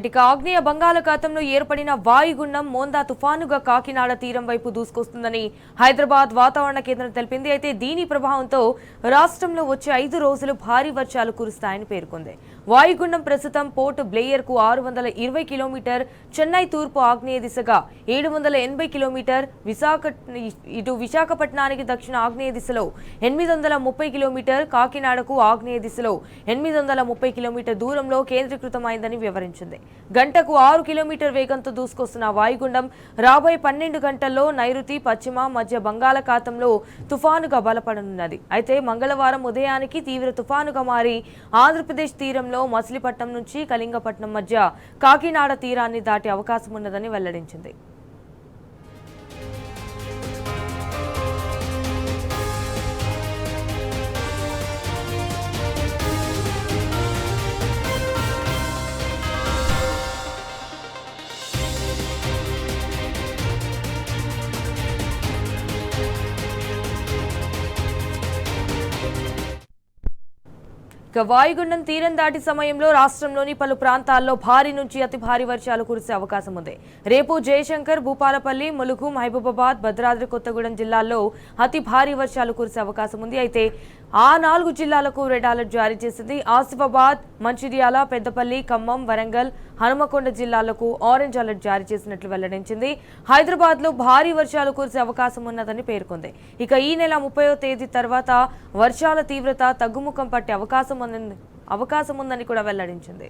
ఇక ఆగ్నేయ బంగాళాఖాతంలో ఏర్పడిన వాయుగుండం మోందా తుఫానుగా కాకినాడ తీరం వైపు దూసుకొస్తుందని హైదరాబాద్ వాతావరణ కేంద్రం తెలిపింది. అయితే దీని ప్రభావంతో రాష్ట్రంలో వచ్చే 5 రోజులు భారీ వర్షాలు కురుస్తాయని పేర్కొంది. వాయుగుండం ప్రస్తుతం పోర్ట్ బ్లేయర్ కు 620 కిలోమీటర్, చెన్నై తూర్పు ఆగ్నేయ దిశగా 780 కిలోమీటర్, విశాఖపట్నానికి దక్షిణ ఆగ్నేయ దిశలో 830 కిలోమీటర్, కాకినాడకు ఆగ్నేయ దిశలో 830 కిలోమీటర్ దూరంలో కేంద్రీకృతమైందని వివరించింది. గంటకు 6 కిలోమీటర్ వేగంతో దూసుకొస్తున్న వాయుగుండం రాబోయే 12 గంటల్లో నైరుతి, పశ్చిమ, మధ్య బంగాళాఖాతంలో తుఫానుగా బలపడనున్నది. అయితే మంగళవారం ఉదయానికి తీవ్ర తుఫానుగా మారి ఆంధ్రప్రదేశ్ తీరంలో మచిలీపట్నం నుంచి కళింగపట్నం మధ్య కాకినాడ తీరాన్ని దాటే అవకాశం ఉన్నదని వెల్లడించింది. వాయుగుండం తీరం దాటి సమయంలో రాష్ట్రంలోని పలు ప్రాంతాల్లో భారీ నుంచి అతి భారీ వర్షాలు కురిసే అవకాశం ఉంది. రేపు జయశంకర్, భూపాలపల్లి, ములుగు, మహబూబాబాద్, భద్రాద్రి కొత్తగూడెం జిల్లాల్లో అతి భారీ వర్షాలు కురిసే అవకాశం ఉంది. అయితే ఆ 4 జిల్లాలకు రెడ్ అలర్ట్ జారీ చేసింది. ఆసిఫాబాద్, మంచిర్యాల, పెద్దపల్లి, ఖమ్మం, వరంగల్, హనుమకొండ జిల్లాలకు ఆరెంజ్ అలర్ట్ జారీ చేసినట్లు వెల్లడించింది. హైదరాబాద్ లో భారీ వర్షాలు కురిసే అవకాశం ఉన్నదని పేర్కొంది. ఇక ఈ నెల 30వ తేదీ తర్వాత వర్షాల తీవ్రత తగ్గుముఖం పట్టే అవకాశం ఉందని కూడా వెల్లడించింది.